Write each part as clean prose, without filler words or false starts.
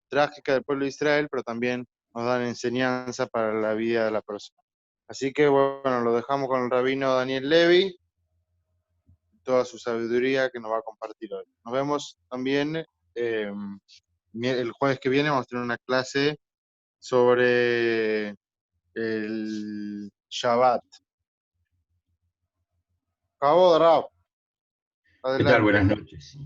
trágica del pueblo de Israel, pero también nos dan enseñanza para la vida de la persona. Así que bueno, lo dejamos con el rabino Daniel Levy, toda su sabiduría que nos va a compartir hoy. Nos vemos también el jueves que viene, vamos a tener una clase sobre el Shabbat. Cabo Rab, ¿Qué tal? adelante. Buenas noches.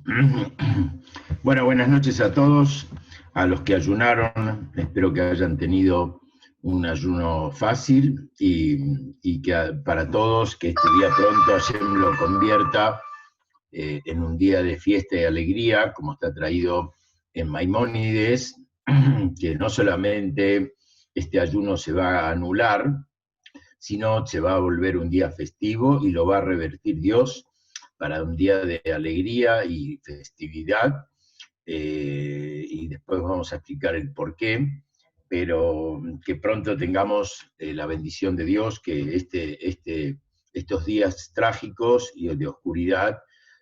Bueno, buenas noches a todos, a los que ayunaron. Espero que hayan tenido un ayuno fácil y que para todos, que este día pronto Hashem lo convierta en un día de fiesta y alegría, como está traído en Maimónides, que no solamente este ayuno se va a anular, sino se va a volver un día festivo y lo va a revertir Dios para un día de alegría y festividad, y después vamos a explicar el por qué, pero que pronto tengamos la bendición de Dios, que estos días trágicos y de oscuridad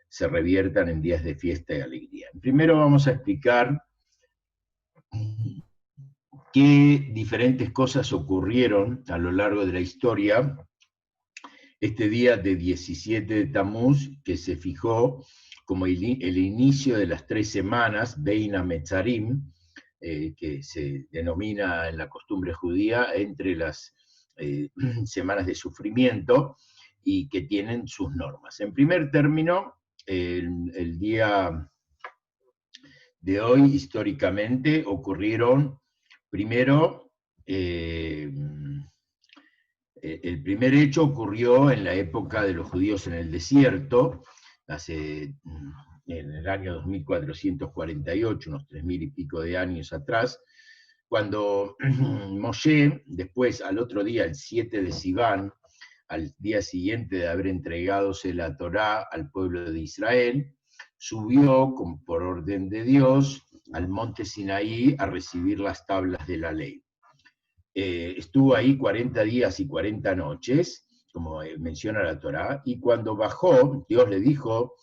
se reviertan en días de fiesta y alegría. Primero vamos a explicar qué diferentes cosas ocurrieron a lo largo de la historia este día de 17 de Tamuz, que se fijó como el inicio de las 3 semanas, Beina Metzarim, que se denomina en la costumbre judía entre las semanas de sufrimiento y que tienen sus normas. En primer término, el día de hoy, históricamente, ocurrieron primero el primer hecho ocurrió en la época de los judíos en el desierto, en el año 2448, unos 3000 y pico de años atrás, cuando Moshe, después al otro día, el 7 de Sivan, al día siguiente de haber entregádose la Torá al pueblo de Israel, subió por orden de Dios al monte Sinaí a recibir las tablas de la ley. Estuvo ahí 40 días y 40 noches, como menciona la Torá, y cuando bajó, Dios le dijo,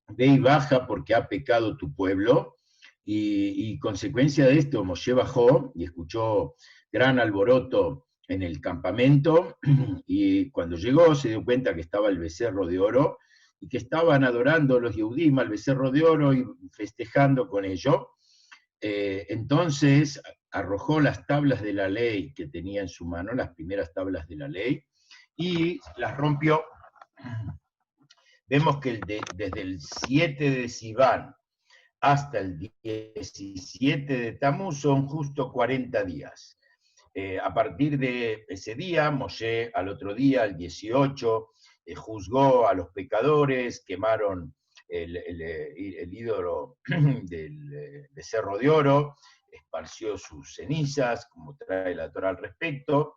ve y baja porque ha pecado tu pueblo, y consecuencia de esto, Moshe bajó y escuchó gran alboroto en el campamento, y cuando llegó se dio cuenta que estaba el becerro de oro, y que estaban adorando los Yehudim al becerro de oro y festejando con ello. Entonces arrojó las tablas de la ley que tenía en su mano, las primeras tablas de la ley, y las rompió. Vemos que desde el 7 de Sivan hasta el 17 de Tamuz son justo 40 días. A partir de ese día, Moshe al otro día, el 18, juzgó a los pecadores, quemaron el ídolo del becerro de oro, esparció sus cenizas, como trae la Torá al respecto,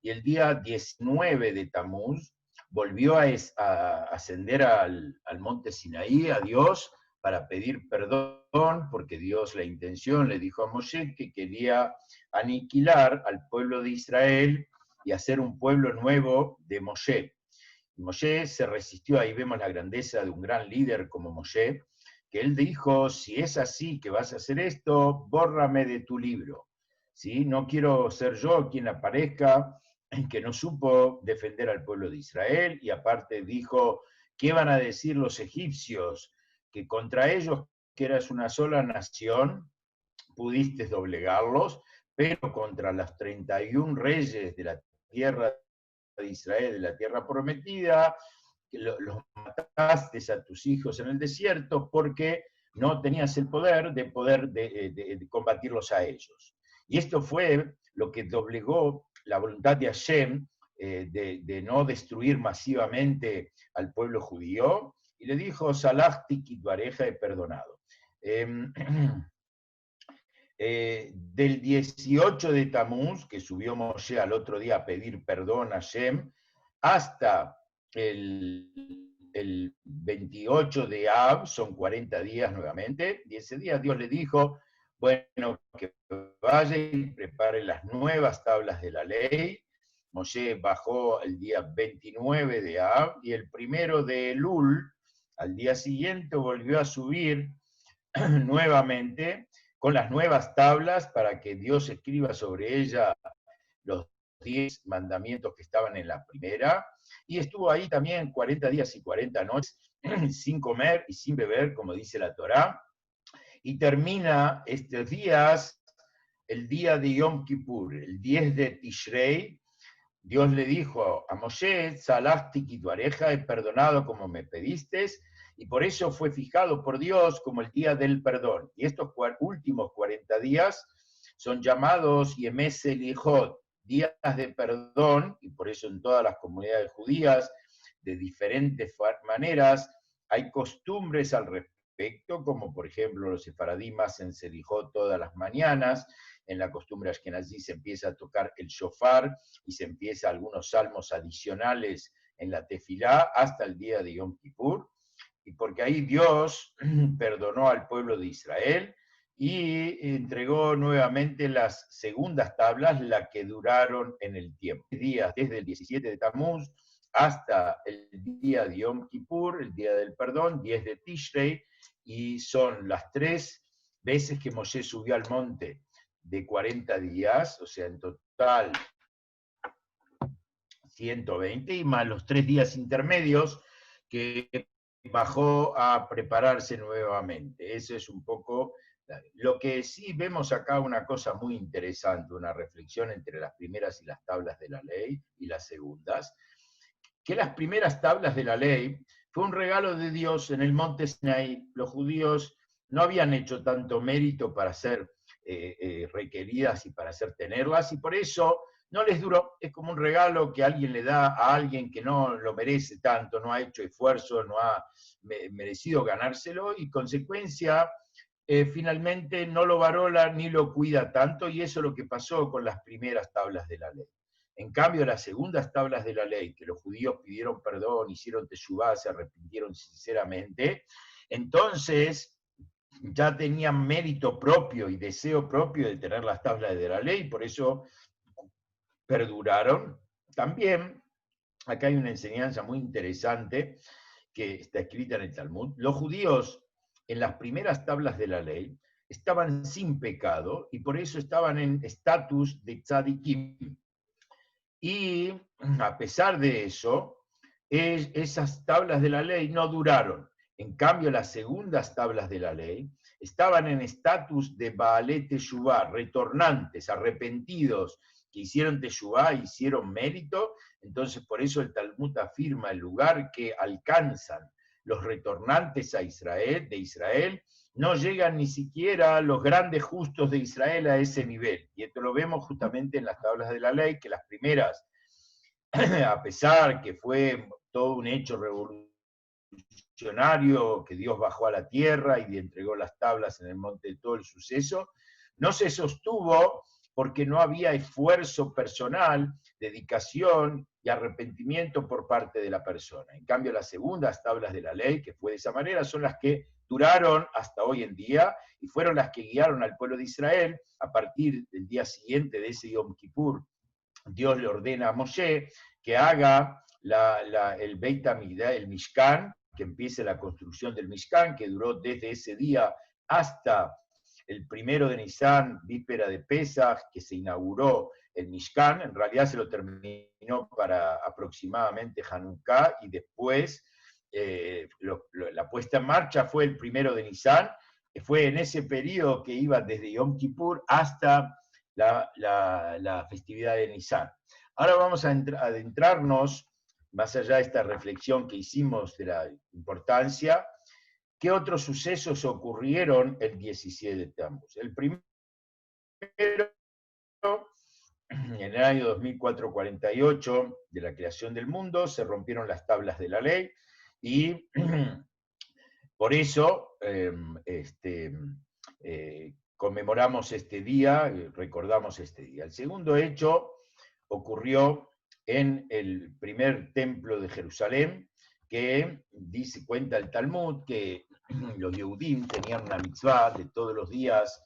y el día 19 de Tamuz volvió a ascender al monte Sinaí, a Dios, para pedir perdón, porque Dios, la intención, le dijo a Moshe que quería aniquilar al pueblo de Israel y hacer un pueblo nuevo de Moshe. Y Moshe se resistió, ahí vemos la grandeza de un gran líder como Moshe, que él dijo, si es así que vas a hacer esto, bórrame de tu libro. ¿Sí? No quiero ser yo quien aparezca, que no supo defender al pueblo de Israel, y aparte dijo, ¿qué van a decir los egipcios? Que contra ellos, que eras una sola nación, pudiste doblegarlos, pero contra los 31 reyes de la tierra de Israel, de la tierra prometida, los mataste a tus hijos en el desierto porque no tenías el poder de combatirlos a ellos. Y esto fue lo que doblegó la voluntad de Hashem de no destruir masivamente al pueblo judío, y le dijo, Salachti kitvareja, he perdonado. Del 18 de Tamuz, que subió Moshe al otro día a pedir perdón a Hashem, hasta el 28 de Ab, son 40 días nuevamente, y ese día Dios le dijo, bueno, que vaya y prepare las nuevas tablas de la ley. Moshe bajó el día 29 de Ab, y el 1 de Elul, al día siguiente, volvió a subir nuevamente, con las nuevas tablas para que Dios escriba sobre ella los 10 mandamientos que estaban en la primera, y estuvo ahí también 40 días y 40 noches, sin comer y sin beber, como dice la Torá, y termina estos días, el día de Yom Kippur, el 10 de Tishrei. Dios le dijo a Moshe, Salachti kituareja, he perdonado como me pediste, y por eso fue fijado por Dios como el día del perdón. Y estos últimos 40 días son llamados Yemes Selichot, días de perdón, y por eso en todas las comunidades judías, de diferentes maneras, hay costumbres al respecto, como por ejemplo los sefaradí hacen Selichot todas las mañanas. En la costumbre ashkenazí se empieza a tocar el shofar y se empieza algunos salmos adicionales en la tefilá hasta el día de Yom Kippur, y porque ahí Dios perdonó al pueblo de Israel y entregó nuevamente las segundas tablas, las que duraron en el tiempo. Días desde el 17 de Tammuz hasta el día de Yom Kippur, el día del perdón, 10 de Tishrei, y son las 3 veces que Moshe subió al monte de 40 días, o sea, en total 120, y más los 3 días intermedios que bajó a prepararse nuevamente. Eso es un poco lo que sí vemos acá, una cosa muy interesante, una reflexión entre las primeras y las tablas de la ley y las segundas, que las primeras tablas de la ley fue un regalo de Dios en el monte Sinaí. Los judíos no habían hecho tanto mérito para ser requeridas y para hacer tenerlas, y por eso no les duró. Es como un regalo que alguien le da a alguien que no lo merece tanto, no ha hecho esfuerzo, no ha merecido ganárselo, y consecuencia, finalmente no lo varola ni lo cuida tanto, y eso es lo que pasó con las primeras tablas de la ley. En cambio, las segundas tablas de la ley, que los judíos pidieron perdón, hicieron teshuvá, se arrepintieron sinceramente, entonces ya tenían mérito propio y deseo propio de tener las tablas de la ley, por eso perduraron. También, acá hay una enseñanza muy interesante que está escrita en el Talmud. Los judíos, en las primeras tablas de la ley, estaban sin pecado y por eso estaban en estatus de tzadikim. Y a pesar de eso, esas tablas de la ley no duraron. En cambio, las segundas tablas de la ley estaban en estatus de Baalé Teshuvá, retornantes, arrepentidos, que hicieron Teshuvá, hicieron mérito. Entonces, por eso el Talmud afirma el lugar que alcanzan los retornantes a Israel, de Israel, no llegan ni siquiera los grandes justos de Israel a ese nivel. Y esto lo vemos justamente en las tablas de la ley, que las primeras, a pesar que fue todo un hecho revolucionario, que Dios bajó a la tierra y le entregó las tablas en el monte de todo el suceso, no se sostuvo porque no había esfuerzo personal, dedicación y arrepentimiento por parte de la persona. En cambio, las segundas tablas de la ley, que fue de esa manera, son las que duraron hasta hoy en día y fueron las que guiaron al pueblo de Israel a partir del día siguiente de ese Yom Kippur. Dios le ordena a Moshe que haga el Beit Hamikdash, el Mishkan, que empiece la construcción del Mishkan, que duró desde ese día hasta el 1 de Nisan, víspera de Pesach, que se inauguró el Mishkan. En realidad se lo terminó para aproximadamente Hanukkah, y después la puesta en marcha fue el 1 de Nisan, que fue en ese periodo que iba desde Yom Kippur hasta la festividad de Nisan. Ahora vamos a adentrarnos, más allá de esta reflexión que hicimos de la importancia, ¿qué otros sucesos ocurrieron el 17 de Tammuz? El primero, en el año 2448 de la creación del mundo, se rompieron las tablas de la ley, y por eso conmemoramos este día, recordamos este día. El segundo hecho ocurrió en el primer templo de Jerusalén, que cuenta el Talmud que los Yehudim tenían una mitzvah de todos los días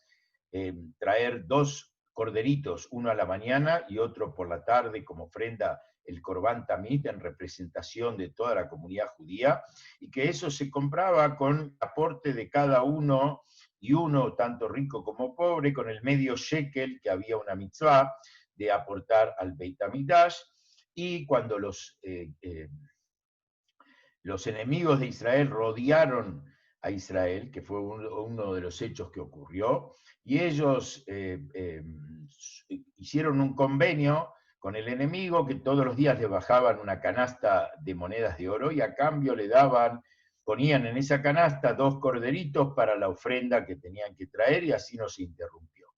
traer 2 corderitos, uno a la mañana y otro por la tarde, como ofrenda, el Korban Tamid, en representación de toda la comunidad judía, y que eso se compraba con aporte de cada uno y uno, tanto rico como pobre, con el medio shekel, que había una mitzvah de aportar al Beit HaMikdash, y cuando los enemigos de Israel rodearon a Israel, que fue uno de los hechos que ocurrió, y ellos hicieron un convenio con el enemigo que todos los días le bajaban una canasta de monedas de oro y a cambio le daban, ponían en esa canasta 2 corderitos para la ofrenda que tenían que traer y así no se interrumpió.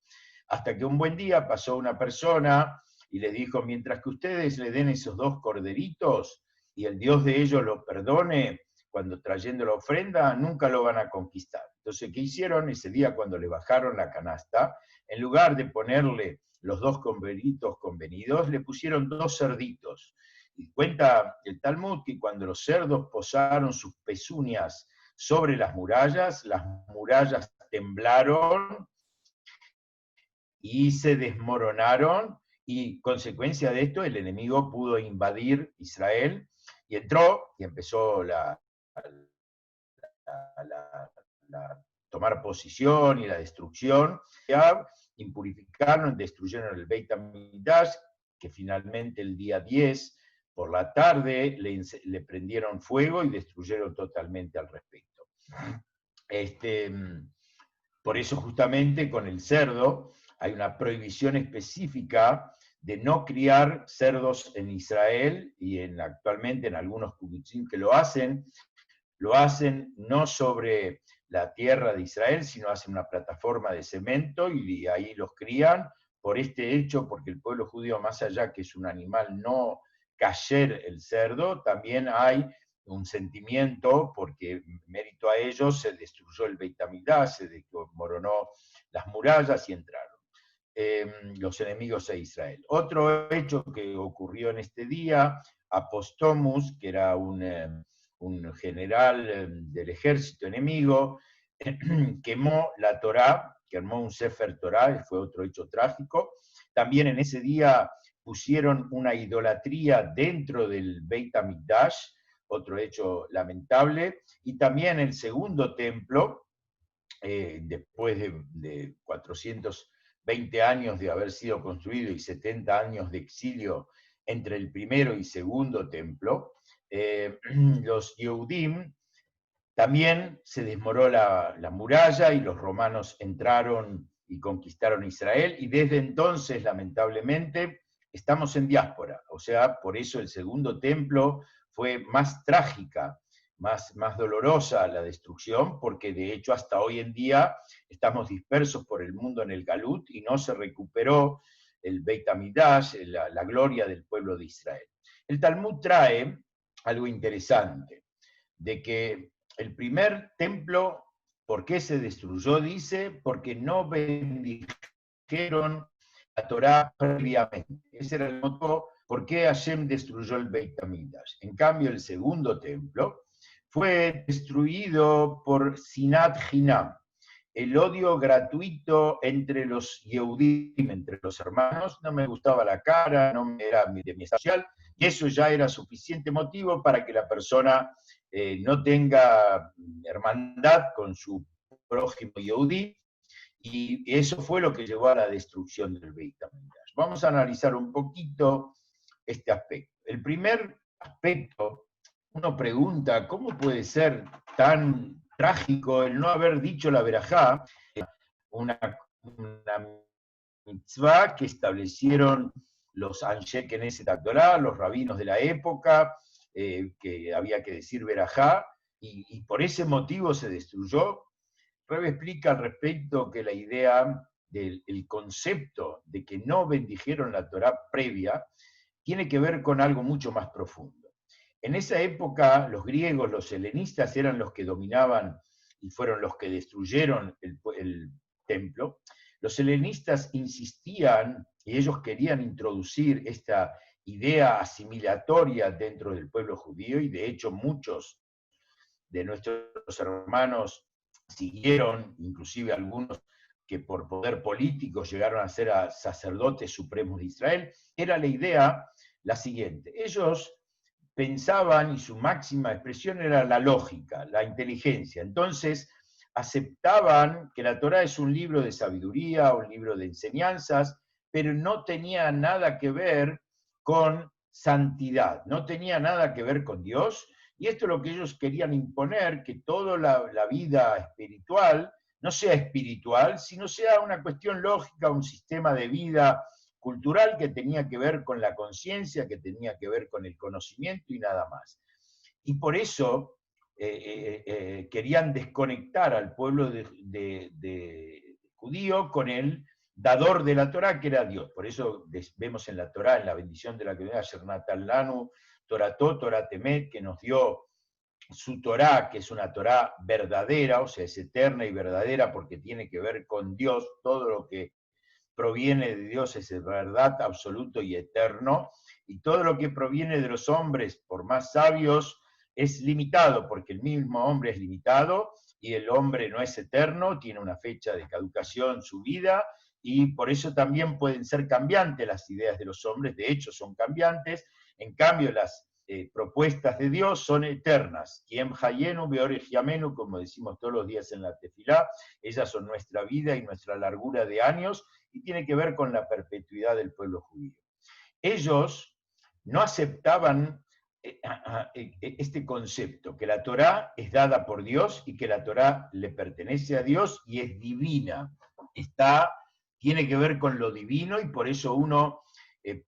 Hasta que un buen día pasó una persona y le dijo, mientras que ustedes le den esos 2 corderitos, y el Dios de ellos lo perdone cuando trayendo la ofrenda, nunca lo van a conquistar. Entonces, ¿qué hicieron ese día cuando le bajaron la canasta? En lugar de ponerle los 2 corderitos convenidos, le pusieron 2 cerditos. Y cuenta el Talmud que cuando los cerdos posaron sus pezuñas sobre las murallas temblaron y se desmoronaron, y consecuencia de esto el enemigo pudo invadir Israel y entró y empezó tomar posición y la destrucción. Ya impurificaron, destruyeron el Beit HaMikdash, que finalmente el día 10 por la tarde le prendieron fuego y destruyeron totalmente al respecto. Por eso justamente con el cerdo hay una prohibición específica de no criar cerdos en Israel y actualmente en algunos kibutzim que lo hacen no sobre la tierra de Israel, sino hacen una plataforma de cemento y ahí los crían por este hecho, porque el pueblo judío, más allá que es un animal no kasher el cerdo, también hay un sentimiento, porque mérito a ellos se destruyó el Beit HaMikdash, se desmoronó las murallas y entraron los enemigos a Israel. Otro hecho que ocurrió en este día, Apostomus, que era un general del ejército enemigo, quemó la Torá, quemó un Sefer Torá, fue otro hecho trágico. También en ese día pusieron una idolatría dentro del Beit HaMikdash, otro hecho lamentable, y también el segundo templo, después de 420 años de haber sido construido y 70 años de exilio entre el primero y segundo templo, los Yehudim también se desmoró la muralla y los romanos entraron y conquistaron Israel, y desde entonces, lamentablemente, estamos en diáspora. O sea, por eso el segundo templo fue más trágica, más dolorosa la destrucción, porque de hecho hasta hoy en día estamos dispersos por el mundo en el Galut y no se recuperó el Beit HaMikdash, la gloria del pueblo de Israel. El Talmud trae algo interesante, de que el primer templo, ¿por qué se destruyó? Dice, porque no bendijeron la Torá previamente. Ese era el motivo por qué Hashem destruyó el Beit HaMikdash. En cambio, el segundo templo fue destruido por Sinat Hinam, el odio gratuito entre los Yehudim, entre los hermanos. No me gustaba la cara, no era de mi social, y eso ya era suficiente motivo para que la persona no tenga hermandad con su prójimo Yehudí, y eso fue lo que llevó a la destrucción del Beit HaMikdash. Vamos a analizar un poquito este aspecto. El primer aspecto, uno pregunta, ¿cómo puede ser tan trágico el no haber dicho la verajá, una mitzvah que establecieron los Anshe Knesset Agdolá, los rabinos de la época, que había que decir verajá, y por ese motivo se destruyó? Rebe explica al respecto que la idea del concepto de que no bendijeron la Torá previa tiene que ver con algo mucho más profundo. En esa época, los griegos, los helenistas, eran los que dominaban y fueron los que destruyeron el templo. Los helenistas insistían, y ellos querían introducir esta idea asimilatoria dentro del pueblo judío, y de hecho muchos de nuestros hermanos siguieron, inclusive algunos que por poder político llegaron a ser sacerdotes supremos de Israel. Era la idea la siguiente: ellos pensaban, y su máxima expresión era la lógica, la inteligencia. Entonces, aceptaban que la Torá es un libro de sabiduría, un libro de enseñanzas, pero no tenía nada que ver con santidad, no tenía nada que ver con Dios, y esto es lo que ellos querían imponer, que toda la vida espiritual no sea espiritual, sino sea una cuestión lógica, un sistema de vida cultural que tenía que ver con la conciencia, que tenía que ver con el conocimiento y nada más. Y por eso querían desconectar al pueblo de judío con el dador de la Torá, que era Dios. Por eso vemos en la Torá, en la bendición de la comunidad, Shernatan Lanu, Torató, Toratemet, que nos dio su Torá, que es una Torá verdadera, o sea, es eterna y verdadera porque tiene que ver con Dios, todo lo que proviene de Dios es verdad absoluto y eterno, y todo lo que proviene de los hombres, por más sabios, es limitado, porque el mismo hombre es limitado, y el hombre no es eterno, tiene una fecha de caducación su vida, y por eso también pueden ser cambiantes las ideas de los hombres, de hecho son cambiantes, en cambio las propuestas de Dios son eternas. Kiem hayenu beoregiamenu, como decimos todos los días en la tefilá, ellas son nuestra vida y nuestra largura de años, y tiene que ver con la perpetuidad del pueblo judío. Ellos no aceptaban este concepto, que la Torá es dada por Dios y que la Torá le pertenece a Dios y es divina. Tiene que ver con lo divino y por eso uno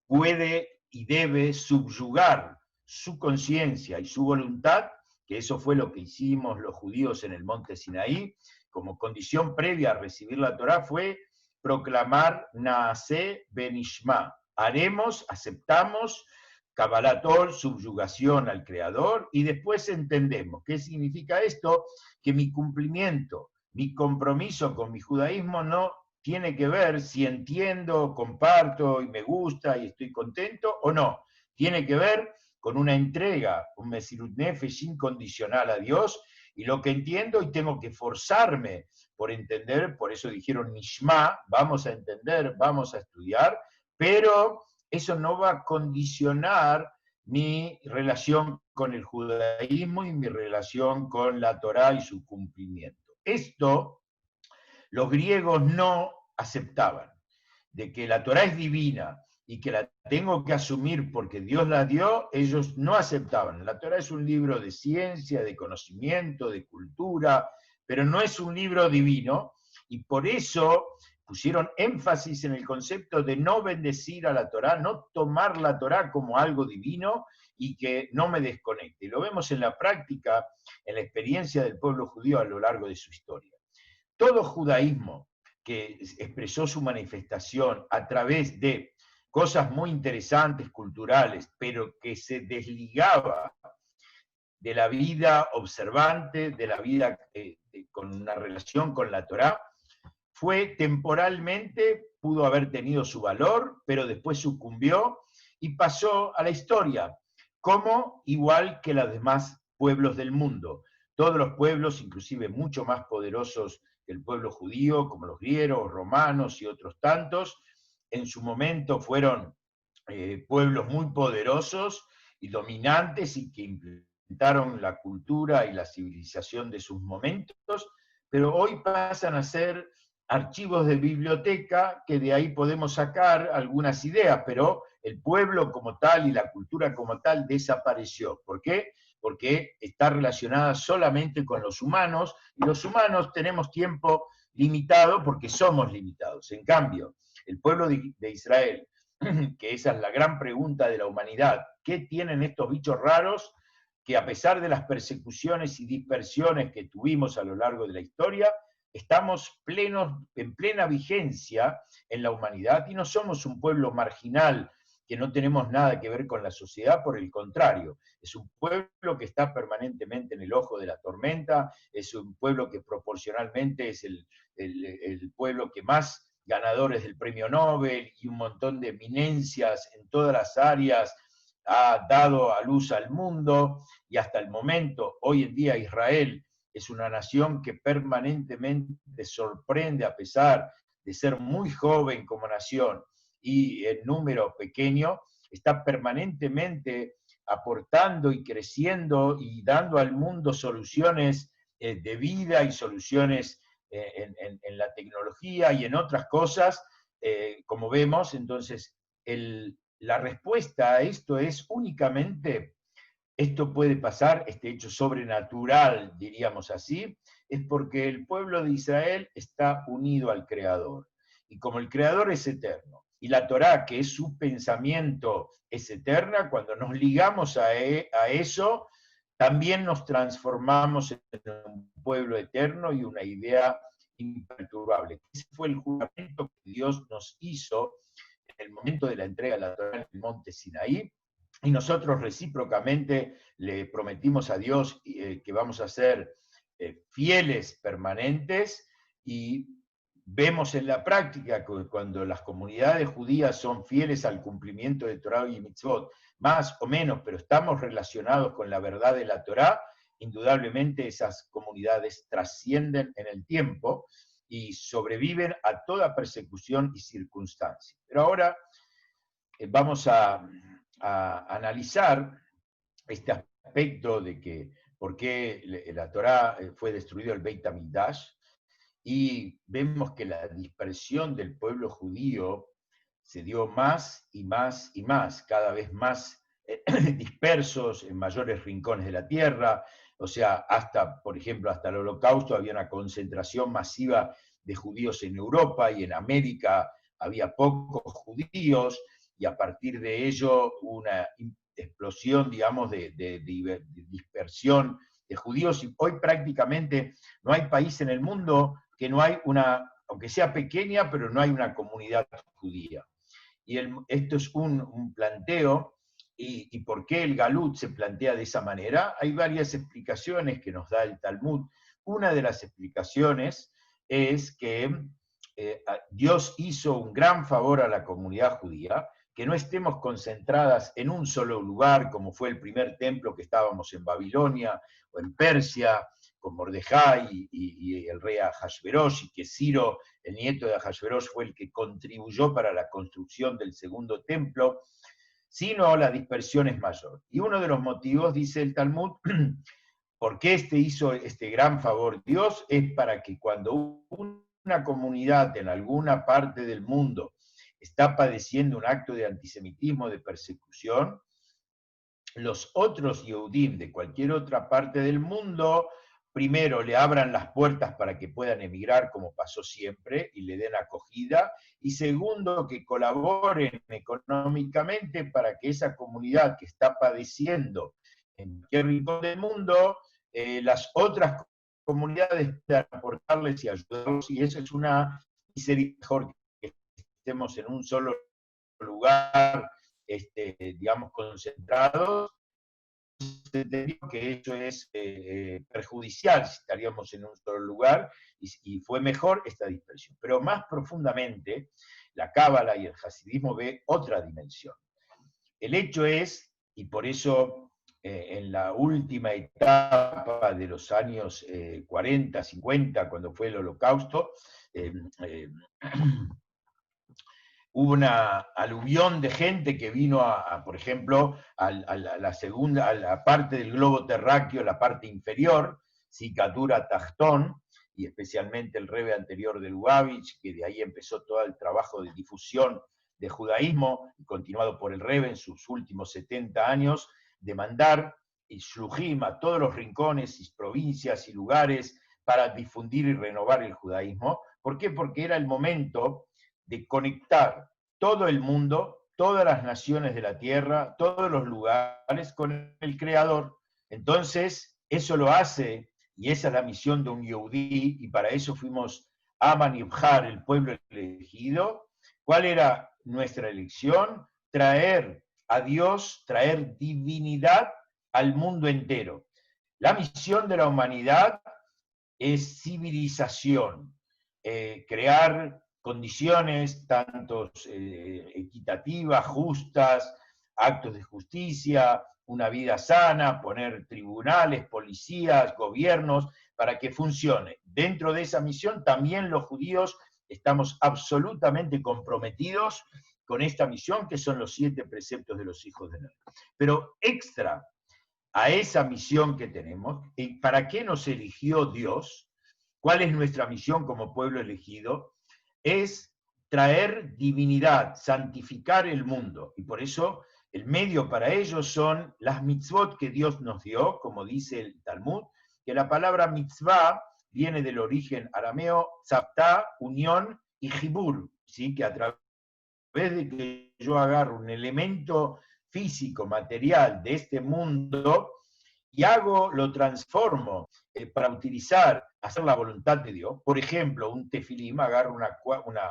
puede y debe subyugar su conciencia y su voluntad, que eso fue lo que hicimos los judíos en el monte Sinaí, como condición previa a recibir la Torá fue proclamar Naaseh Benishma. Haremos, aceptamos, Kabbalatol, subyugación al Creador, y después entendemos. ¿Qué significa esto? Que mi cumplimiento, mi compromiso con mi judaísmo no tiene que ver si entiendo, comparto y me gusta y estoy contento o no. Tiene que ver con una entrega, un Mesirut Nefesh incondicional a Dios, y lo que entiendo y tengo que forzarme por entender, por eso dijeron Nishma, vamos a entender, vamos a estudiar, pero eso no va a condicionar mi relación con el judaísmo y mi relación con la Torá y su cumplimiento. Esto los griegos no aceptaban, de que la Torá es divina y que la tengo que asumir porque Dios la dio, ellos no aceptaban. La Torá es un libro de ciencia, de conocimiento, de cultura, pero no es un libro divino, y por eso pusieron énfasis en el concepto de no bendecir a la Torá, no tomar la Torá como algo divino y que no me desconecte. Y lo vemos en la práctica, en la experiencia del pueblo judío a lo largo de su historia. Todo judaísmo que expresó su manifestación a través de cosas muy interesantes, culturales, pero que se desligaba de la vida observante, de la vida con una relación con la Torá, fue temporalmente, pudo haber tenido su valor, pero después sucumbió y pasó a la historia, como igual que los demás pueblos del mundo. Todos los pueblos, inclusive mucho más poderosos que el pueblo judío, como los griegos, romanos y otros tantos, en su momento fueron pueblos muy poderosos y dominantes y que implementaron la cultura y la civilización de sus momentos, pero hoy pasan a ser archivos de biblioteca que de ahí podemos sacar algunas ideas, pero el pueblo como tal y la cultura como tal desapareció. ¿Por qué? Porque está relacionada solamente con los humanos, y los humanos tenemos tiempo limitado porque somos limitados. En cambio, el pueblo de Israel, que esa es la gran pregunta de la humanidad, ¿qué tienen estos bichos raros que a pesar de las persecuciones y dispersiones que tuvimos a lo largo de la historia, estamos en plena vigencia en la humanidad y no somos un pueblo marginal que no tenemos nada que ver con la sociedad, por el contrario, es un pueblo que está permanentemente en el ojo de la tormenta, es un pueblo que proporcionalmente es el pueblo que más ganadores del premio Nobel y un montón de eminencias en todas las áreas ha dado a luz al mundo, y hasta el momento, hoy en día Israel es una nación que permanentemente sorprende a pesar de ser muy joven como nación y en número pequeño, está permanentemente aportando y creciendo y dando al mundo soluciones de vida y soluciones en la tecnología y en otras cosas, como vemos. Entonces, la respuesta a esto es únicamente, esto puede pasar, este hecho sobrenatural, diríamos así, es porque el pueblo de Israel está unido al Creador. Y como el Creador es eterno, y la Torá, que es su pensamiento, es eterna, cuando nos ligamos a eso, también nos transformamos en un pueblo eterno y una idea imperturbable. Ese fue el juramento que Dios nos hizo en el momento de la entrega de la Torá en el monte Sinaí, y nosotros recíprocamente le prometimos a Dios que vamos a ser fieles permanentes, y vemos en la práctica que cuando las comunidades judías son fieles al cumplimiento de Torá y Mitzvot, más o menos, pero estamos relacionados con la verdad de la Torá, indudablemente esas comunidades trascienden en el tiempo y sobreviven a toda persecución y circunstancia. Pero ahora vamos a analizar este aspecto de que por qué la Torá fue destruido el Beit HaMikdash, y vemos que la dispersión del pueblo judío se dio más y más y más, cada vez más dispersos en mayores rincones de la tierra. O sea, hasta, por ejemplo, hasta el Holocausto había una concentración masiva de judíos en Europa, y en América había pocos judíos, y a partir de ello una explosión, digamos, de dispersión de judíos, y hoy prácticamente no hay país en el mundo que no hay una, aunque sea pequeña, pero no hay una comunidad judía. Y esto es un planteo, y por qué el Galut se plantea de esa manera. Hay varias explicaciones que nos da el Talmud. Una de las explicaciones es que Dios hizo un gran favor a la comunidad judía, que no estemos concentradas en un solo lugar, como fue el primer templo, que estábamos en Babilonia o en Persia, con Mordejai y el rey Ahasverosh, y que Ciro, el nieto de Ahasverosh, fue el que contribuyó para la construcción del segundo templo, sino la dispersión es mayor. Y uno de los motivos, dice el Talmud, por qué hizo este gran favor Dios, es para que cuando una comunidad en alguna parte del mundo está padeciendo un acto de antisemitismo, de persecución, los otros Yehudim de cualquier otra parte del mundo primero le abran las puertas para que puedan emigrar, como pasó siempre, y le den acogida, y segundo, que colaboren económicamente para que esa comunidad que está padeciendo en cualquier rincón del mundo, las otras comunidades puedan aportarles y ayudarlos, y eso es una misericordia mejor que estemos en un solo lugar, digamos, concentrados. Se entendió que eso es perjudicial si estaríamos en un solo lugar, y fue mejor esta dispersión. Pero más profundamente, la Cábala y el Hasidismo ve otra dimensión. El hecho es, y por eso en la última etapa de los años 40, 50, cuando fue el Holocausto, hubo una aluvión de gente que vino por ejemplo, a la parte del globo terráqueo, la parte inferior, Sikadura Tachtón, y especialmente el rebe anterior de Lubavitch, que de ahí empezó todo el trabajo de difusión de judaísmo, continuado por el rebe en sus últimos 70 años, de mandar y shluchim a todos los rincones y provincias y lugares para difundir y renovar el judaísmo. ¿Por qué? Porque era el momento de conectar todo el mundo, todas las naciones de la tierra, todos los lugares con el Creador. Entonces, eso lo hace, y esa es la misión de un Yehudí, y para eso fuimos Aman y Bjar, el pueblo elegido. ¿Cuál era nuestra elección? Traer a Dios, traer divinidad al mundo entero. La misión de la humanidad es civilización, crear condiciones tanto equitativas, justas, actos de justicia, una vida sana, poner tribunales, policías, gobiernos, para que funcione. Dentro de esa misión también los judíos estamos absolutamente comprometidos con esta misión, que son los 7 preceptos de los hijos de Noé. Pero extra a esa misión que tenemos. ¿Y para qué nos eligió Dios? ¿Cuál es nuestra misión como pueblo elegido? Es traer divinidad, santificar el mundo. Y por eso el medio para ello son las mitzvot que Dios nos dio, como dice el Talmud, que la palabra mitzvah viene del origen arameo, tzaptá, unión, y jibur, ¿sí? Que a través de que yo agarro un elemento físico, material de este mundo, y lo transformo para utilizar, hacer la voluntad de Dios. Por ejemplo, un tefilim, agarro una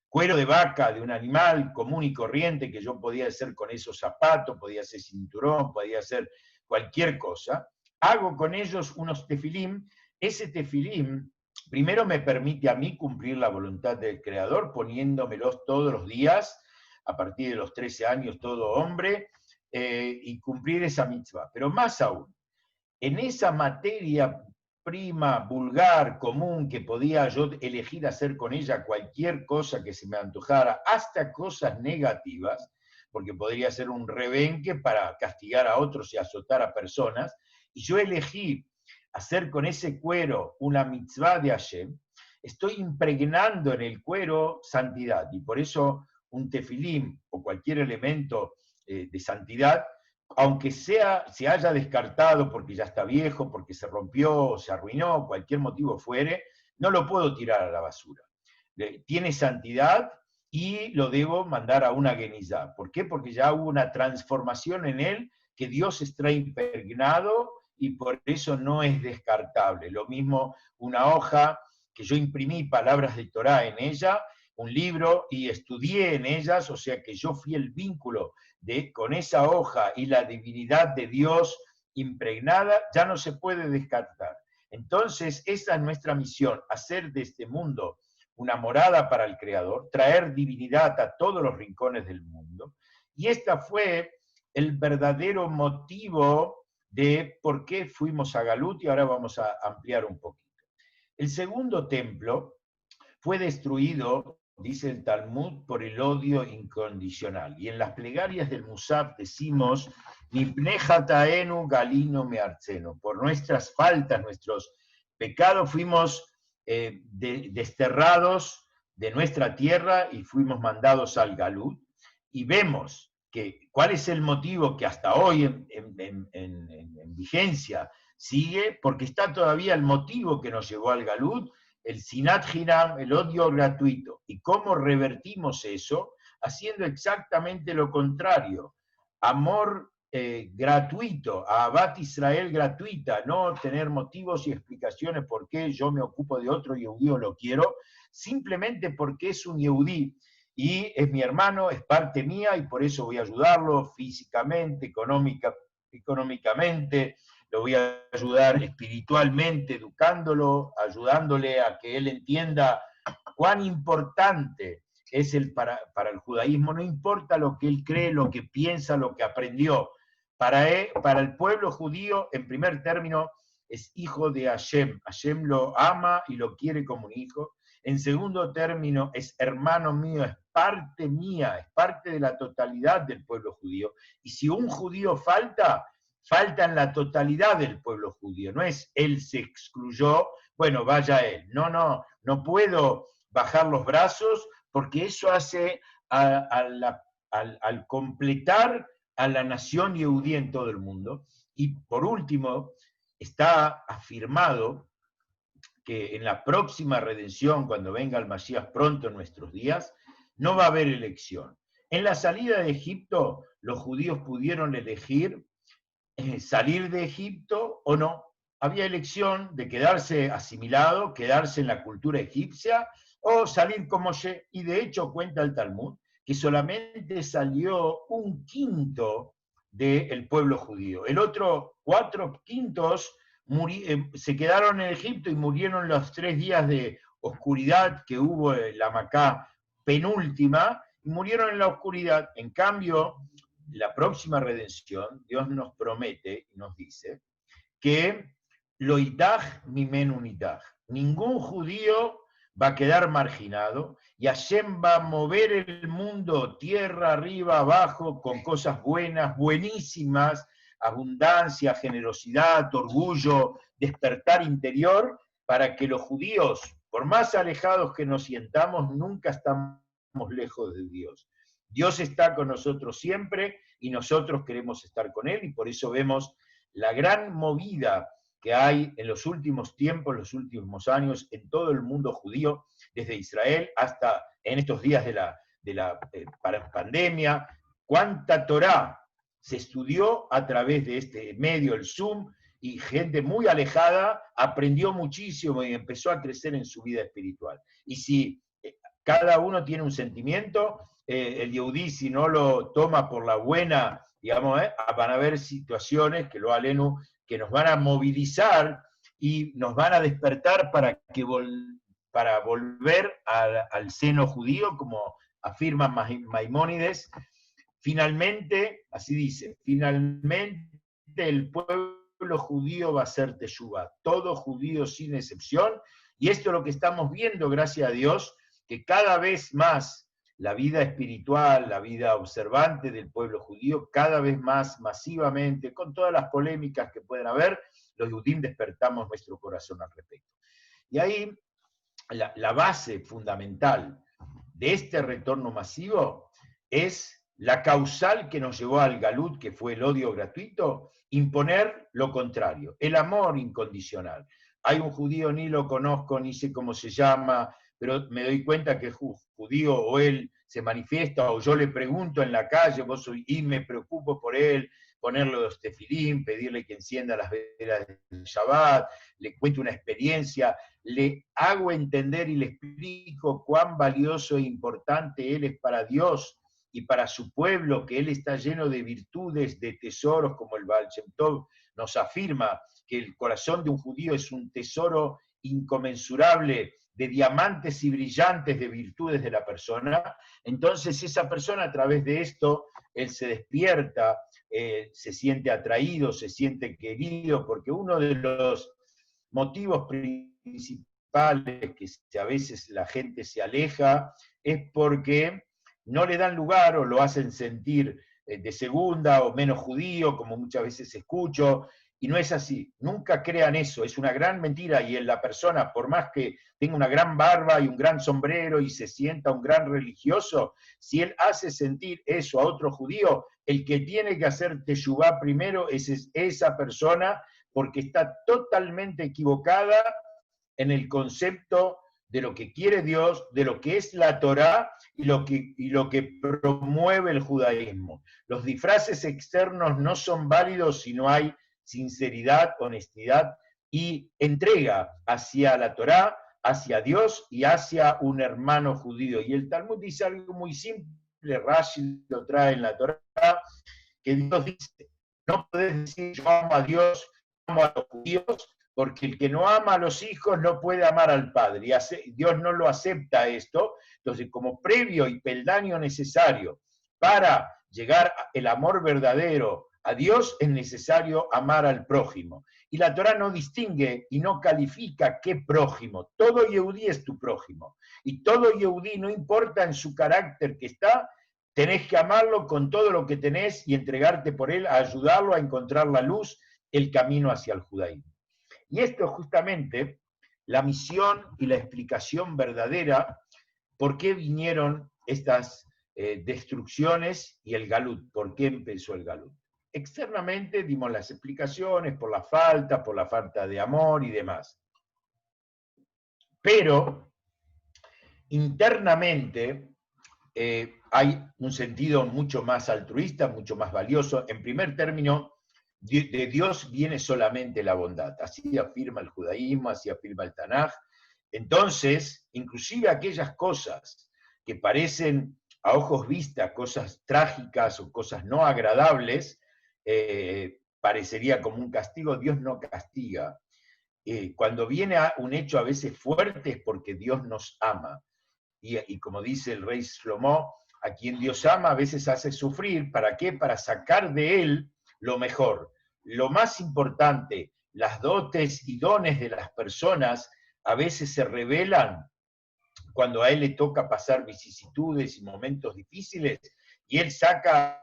cuero de vaca de un animal común y corriente que yo podía hacer con esos zapatos, podía hacer cinturón, podía hacer cualquier cosa. Hago con ellos unos tefilim. Ese tefilim primero me permite a mí cumplir la voluntad del Creador, poniéndomelos todos los días, a partir de los 13 años, todo hombre, y cumplir esa mitzvah. Pero más aún, en esa materia prima, vulgar, común, que podía yo elegir hacer con ella cualquier cosa que se me antojara, hasta cosas negativas, porque podría ser un rebenque para castigar a otros y azotar a personas, y yo elegí hacer con ese cuero una mitzvah de Hashem, estoy impregnando en el cuero santidad, y por eso un tefilim o cualquier elemento de santidad, aunque se haya descartado porque ya está viejo, porque se rompió, se arruinó, cualquier motivo fuere, no lo puedo tirar a la basura. Tiene santidad y lo debo mandar a una genizá. ¿Por qué? Porque ya hubo una transformación en él que Dios está impregnado y por eso no es descartable. Lo mismo una hoja que yo imprimí palabras de Torah en ella, un libro, y estudié en ellas, o sea que yo fui el vínculo con esa hoja y la divinidad de Dios impregnada, ya no se puede descartar. Entonces, esa es nuestra misión, hacer de este mundo una morada para el Creador, traer divinidad a todos los rincones del mundo. Y este fue el verdadero motivo de por qué fuimos a Galut, y ahora vamos a ampliar un poquito. El segundo templo fue destruido, dice el Talmud, por el odio incondicional. Y en las plegarias del Musaf decimos, Nipnejataenu galino mearceno, por nuestras faltas, nuestros pecados, fuimos desterrados de nuestra tierra y fuimos mandados al Galut. Y vemos que cuál es el motivo que hasta hoy en vigencia sigue, porque está todavía el motivo que nos llevó al Galut, el sinat hinam, el odio gratuito. ¿Y cómo revertimos eso? Haciendo exactamente lo contrario. Amor gratuito, Ahavat Israel gratuita, no tener motivos y explicaciones por qué yo me ocupo de otro yehudí o lo quiero, simplemente porque es un yehudí y es mi hermano, es parte mía y por eso voy a ayudarlo físicamente, económicamente, lo voy a ayudar espiritualmente, educándolo, ayudándole a que él entienda cuán importante es para el judaísmo. No importa lo que él cree, lo que piensa, lo que aprendió. Para el pueblo judío, en primer término, es hijo de Hashem. Hashem lo ama y lo quiere como un hijo. En segundo término, es hermano mío, es parte mía, es parte de la totalidad del pueblo judío. Y si un judío falta en la totalidad del pueblo judío. No es él se excluyó, bueno, vaya él. No puedo bajar los brazos porque eso hace al completar a la nación yehudí en todo el mundo. Y por último, está afirmado que en la próxima redención, cuando venga el Masías pronto en nuestros días, no va a haber elección. En la salida de Egipto, los judíos pudieron elegir salir de Egipto o no. Había elección de quedarse asimilado, quedarse en la cultura egipcia o salir como Moshe. Y de hecho cuenta el Talmud que solamente salió 1/5 del pueblo judío. El otro 4/5 se quedaron en Egipto y murieron los 3 días de oscuridad que hubo en la Macá penúltima, y murieron en la oscuridad. En cambio, la próxima redención, Dios nos promete y nos dice que lo itaj mimen unitaj. Ningún judío va a quedar marginado y Hashem va a mover el mundo tierra, arriba, abajo, con cosas buenas, buenísimas, abundancia, generosidad, orgullo, despertar interior, para que los judíos, por más alejados que nos sientamos, nunca estamos lejos de Dios. Dios está con nosotros siempre y nosotros queremos estar con Él, y por eso vemos la gran movida que hay en los últimos tiempos, los últimos años, en todo el mundo judío, desde Israel hasta en estos días de la pandemia. Cuánta Torá se estudió a través de este medio, el Zoom, y gente muy alejada aprendió muchísimo y empezó a crecer en su vida espiritual. Y si cada uno tiene un sentimiento, el Yehudí, si no lo toma por la buena, digamos, van a haber situaciones que lo alenu, que nos van a movilizar y nos van a despertar para volver al seno judío, como afirma Maimónides. Finalmente, así dice, finalmente el pueblo judío va a ser teshuvá, todo judío sin excepción, y esto es lo que estamos viendo, gracias a Dios, que cada vez más la vida espiritual, la vida observante del pueblo judío, cada vez más masivamente, con todas las polémicas que pueden haber, los judíos despertamos nuestro corazón al respecto. Y ahí la base fundamental de este retorno masivo es la causal que nos llevó al galut, que fue el odio gratuito, imponer lo contrario, el amor incondicional. Hay un judío, ni lo conozco, ni sé cómo se llama, pero me doy cuenta que es judío, o él se manifiesta, o yo le pregunto en la calle, y me preocupo por él, ponerle los tefilín, pedirle que encienda las velas del Shabbat, le cuento una experiencia, le hago entender y le explico cuán valioso e importante él es para Dios y para su pueblo, que él está lleno de virtudes, de tesoros, como el Baal Shem Tov nos afirma, que el corazón de un judío es un tesoro inconmensurable de diamantes y brillantes de virtudes de la persona. Entonces esa persona, a través de esto, él se despierta, se siente atraído, se siente querido, porque uno de los motivos principales que a veces la gente se aleja es porque no le dan lugar o lo hacen sentir de segunda o menos judío, como muchas veces escucho, y no es así. Nunca crean eso, es una gran mentira, y en la persona, por más que tenga una gran barba y un gran sombrero y se sienta un gran religioso, si él hace sentir eso a otro judío, el que tiene que hacer teshuvá primero es esa persona, porque está totalmente equivocada en el concepto de lo que quiere Dios, de lo que es la Torá y lo que promueve el judaísmo. Los disfraces externos no son válidos si no hay sinceridad, honestidad y entrega hacia la Torá, hacia Dios y hacia un hermano judío. Y el Talmud dice algo muy simple, Rashi lo trae en la Torá, que Dios dice, no podés decir yo amo a Dios, amo a los judíos, porque el que no ama a los hijos no puede amar al padre, y Dios no lo acepta esto. Entonces, como previo y peldaño necesario para llegar el amor verdadero a Dios, es necesario amar al prójimo. Y la Torá no distingue y no califica qué prójimo. Todo Yehudí es tu prójimo. Y todo Yehudí, no importa en su carácter que está, tenés que amarlo con todo lo que tenés y entregarte por él, a ayudarlo a encontrar la luz, el camino hacia el judaísmo. Y esto es justamente la misión y la explicación verdadera por qué vinieron estas destrucciones y el galut, por qué empezó el galut. Externamente dimos las explicaciones por la falta de amor y demás. Pero internamente hay un sentido mucho más altruista, mucho más valioso. En primer término, de Dios viene solamente la bondad. Así afirma el judaísmo, así afirma el Tanaj. Entonces, inclusive aquellas cosas que parecen a ojos vistas cosas trágicas o cosas no agradables, parecería como un castigo. Dios no castiga. Cuando viene a un hecho a veces fuerte es porque Dios nos ama. Y como dice el rey Shlomo, a quien Dios ama a veces hace sufrir. ¿Para qué? Para sacar de él lo mejor. Lo más importante, las dotes y dones de las personas a veces se revelan cuando a él le toca pasar vicisitudes y momentos difíciles, y él saca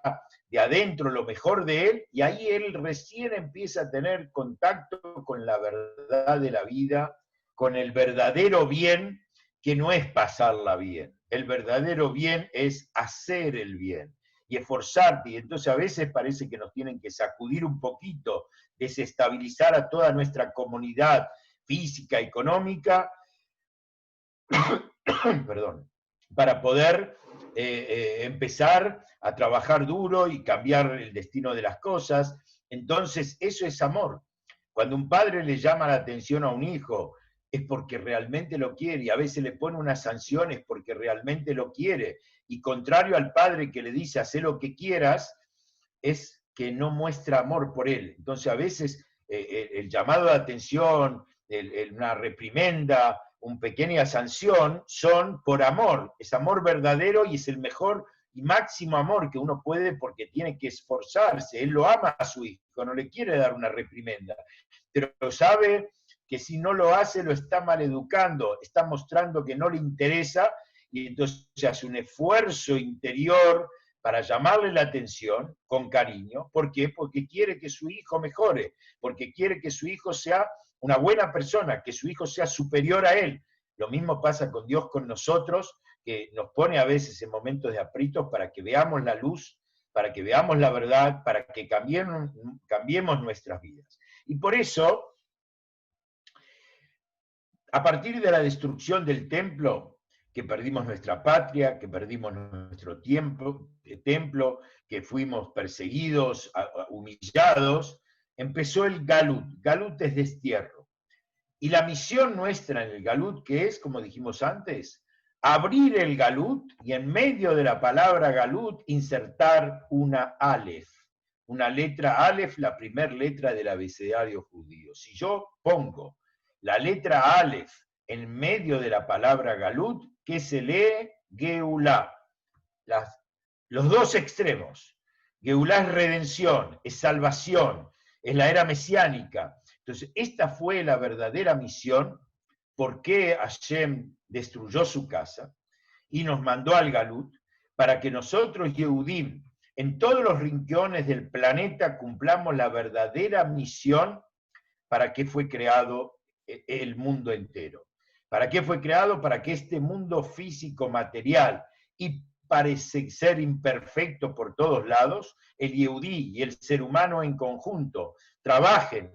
de adentro lo mejor de él, y ahí él recién empieza a tener contacto con la verdad de la vida, con el verdadero bien, que no es pasarla bien. El verdadero bien es hacer el bien y esforzarte. Y entonces a veces parece que nos tienen que sacudir un poquito, desestabilizar a toda nuestra comunidad física, económica, perdón, para poder empezar a trabajar duro y cambiar el destino de las cosas. Entonces, eso es amor. Cuando un padre le llama la atención a un hijo, es porque realmente lo quiere, y a veces le pone unas sanciones porque realmente lo quiere. Y contrario al padre que le dice, haz lo que quieras, es que no muestra amor por él. Entonces, a veces el llamado de atención, una reprimenda, una pequeña sanción, son por amor. Es amor verdadero y es el mejor y máximo amor que uno puede, porque tiene que esforzarse. Él lo ama a su hijo, no le quiere dar una reprimenda, pero sabe que si no lo hace lo está maleducando, está mostrando que no le interesa, y entonces hace un esfuerzo interior para llamarle la atención con cariño. ¿Por qué? Porque quiere que su hijo mejore, porque quiere que su hijo sea una buena persona, que su hijo sea superior a él. Lo mismo pasa con Dios con nosotros, que nos pone a veces en momentos de aprietos para que veamos la luz, para que veamos la verdad, para que cambiemos nuestras vidas. Y por eso, a partir de la destrucción del templo, que perdimos nuestra patria, que perdimos nuestro templo, que fuimos perseguidos, humillados, empezó el Galut. Galut es destierro. Y la misión nuestra en el Galut, que es, como dijimos antes, abrir el Galut y en medio de la palabra Galut insertar una Aleph. Una letra Aleph, la primera letra del abecedario judío. Si yo pongo la letra Aleph en medio de la palabra Galut, ¿qué se lee? Geulá. Los dos extremos. Geulá es redención, es salvación, es la era mesiánica. Entonces, esta fue la verdadera misión. ¿Por qué Hashem destruyó su casa y nos mandó al Galut? Para que nosotros, Yehudim, en todos los rincones del planeta, cumplamos la verdadera misión para que fue creado el mundo entero. ¿Para qué fue creado? Para que este mundo físico, material, y parece ser imperfecto por todos lados, el Yehudí y el ser humano en conjunto trabajen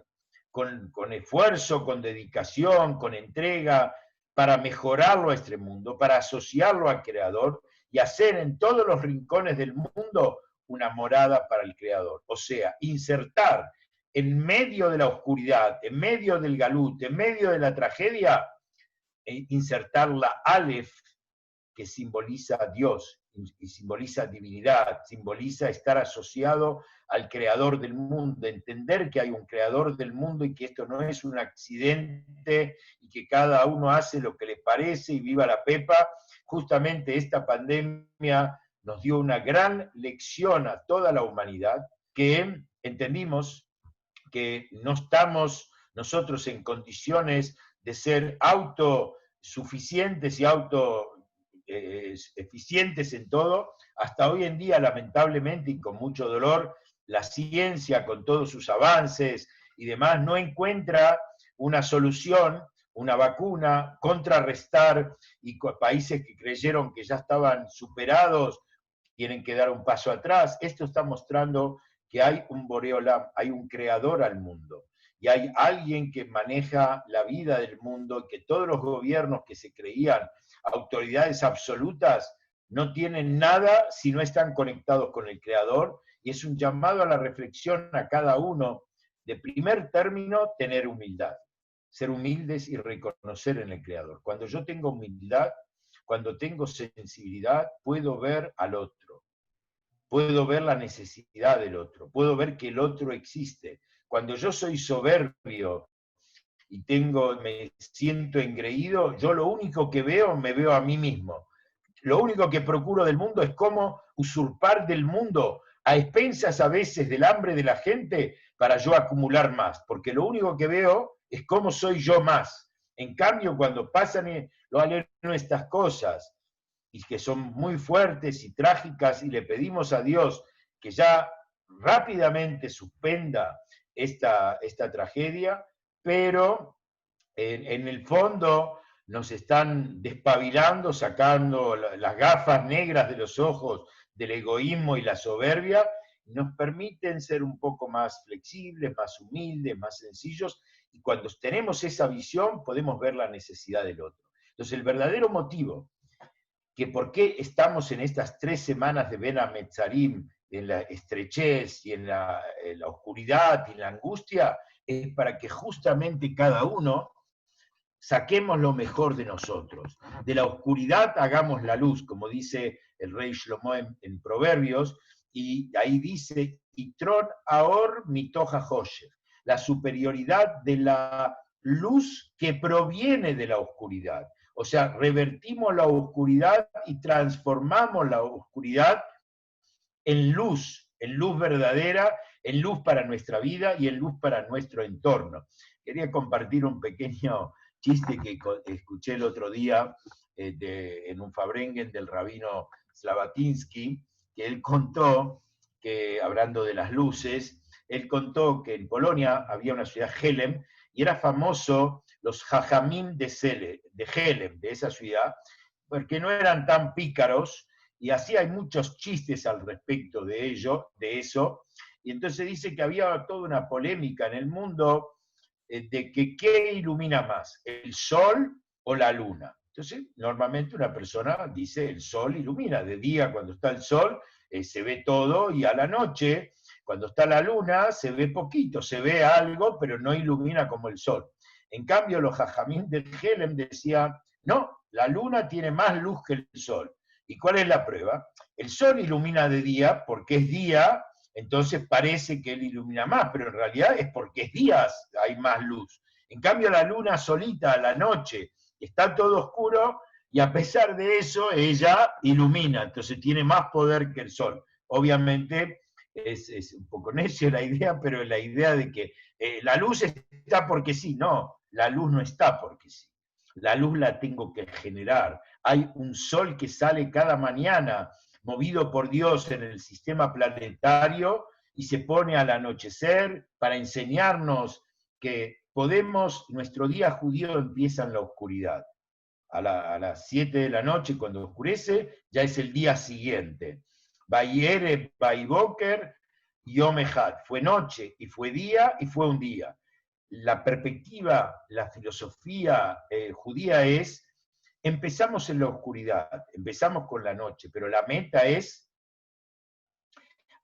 con esfuerzo, con dedicación, con entrega, para mejorarlo a este mundo, para asociarlo al Creador y hacer en todos los rincones del mundo una morada para el Creador. O sea, insertar en medio de la oscuridad, en medio del Galut, en medio de la tragedia, insertar la Aleph, que simboliza a Dios y simboliza divinidad, simboliza estar asociado al creador del mundo, entender que hay un creador del mundo y que esto no es un accidente y que cada uno hace lo que le parece y viva la pepa. Justamente esta pandemia nos dio una gran lección a toda la humanidad, que entendimos que no estamos nosotros en condiciones de ser autosuficientes y eficientes en todo. Hasta hoy en día, lamentablemente y con mucho dolor, la ciencia, con todos sus avances y demás, no encuentra una solución, una vacuna, contrarrestar, y países que creyeron que ya estaban superados tienen que dar un paso atrás. Esto está mostrando que hay un Boreolam, hay un creador al mundo, y hay alguien que maneja la vida del mundo, y que todos los gobiernos que se creían autoridades absolutas no tienen nada si no están conectados con el Creador, y es un llamado a la reflexión a cada uno. De primer término, tener humildad, ser humildes y reconocer en el Creador. Cuando yo tengo humildad, cuando tengo sensibilidad, puedo ver al otro, puedo ver la necesidad del otro, puedo ver que el otro existe. Cuando yo soy soberbio y me siento engreído, yo lo único que veo, me veo a mí mismo. Lo único que procuro del mundo es cómo usurpar del mundo, a expensas a veces del hambre de la gente, para yo acumular más, porque lo único que veo es cómo soy yo más. En cambio, cuando pasan lo aleno estas cosas, y que son muy fuertes y trágicas, y le pedimos a Dios que ya rápidamente suspenda esta tragedia, pero en el fondo nos están despabilando, sacando las gafas negras de los ojos del egoísmo y la soberbia, y nos permiten ser un poco más flexibles, más humildes, más sencillos, y cuando tenemos esa visión podemos ver la necesidad del otro. Entonces el verdadero motivo que por qué estamos en estas 3 semanas de Ben Hametzarim, en la estrechez y en la oscuridad y en la angustia, es para que justamente cada uno saquemos lo mejor de nosotros. De la oscuridad hagamos la luz, como dice el rey Shlomo en Proverbios, y ahí dice, Yitron Aor Mitoja Hoshev, la superioridad de la luz que proviene de la oscuridad. O sea, revertimos la oscuridad y transformamos la oscuridad en luz verdadera, en luz para nuestra vida y en luz para nuestro entorno. Quería compartir un pequeño chiste que escuché el otro día en un Fabrengen del rabino Slabatinsky, que él contó que, hablando de las luces, él contó que en Polonia había una ciudad, Helem, y era famoso los jajamim de Helem, de esa ciudad, porque no eran tan pícaros, y así hay muchos chistes al respecto de eso, y entonces dice que había toda una polémica en el mundo de que qué ilumina más, el sol o la luna. Entonces, normalmente una persona dice el sol ilumina, de día cuando está el sol se ve todo, y a la noche, cuando está la luna, se ve poquito, se ve algo, pero no ilumina como el sol. En cambio, los jajamín de Helem decían, no, la luna tiene más luz que el sol. ¿Y cuál es la prueba? El sol ilumina de día porque es día, entonces parece que él ilumina más, pero en realidad es porque es día, hay más luz. En cambio, la luna solita a la noche está todo oscuro, y a pesar de eso ella ilumina, entonces tiene más poder que el sol. Obviamente es un poco necio la idea, pero la idea de que la luz está porque sí, no, la luz no está porque sí. La luz la tengo que generar. Hay un sol que sale cada mañana, movido por Dios en el sistema planetario, y se pone al anochecer para enseñarnos que podemos, nuestro día judío empieza en la oscuridad. A las 7 de la noche, cuando oscurece, ya es el día siguiente. Vayere, Vayboker, Yom Echad. Fue noche, y fue día, y fue un día. La perspectiva, la filosofía judía es, empezamos en la oscuridad, empezamos con la noche, pero la meta es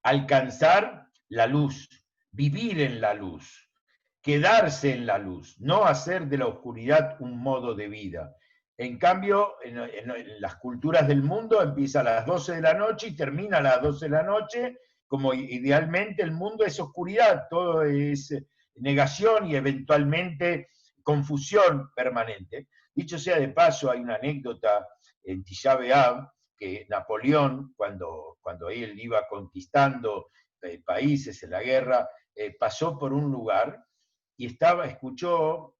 alcanzar la luz, vivir en la luz, quedarse en la luz, no hacer de la oscuridad un modo de vida. En cambio, en las culturas del mundo empieza a las 12 de la noche y termina a las 12 de la noche, como idealmente el mundo es oscuridad, todo es negación y eventualmente confusión permanente. Dicho sea de paso, hay una anécdota en Tisha B'Av, que Napoleón, cuando él iba conquistando países en la guerra, pasó por un lugar y escuchó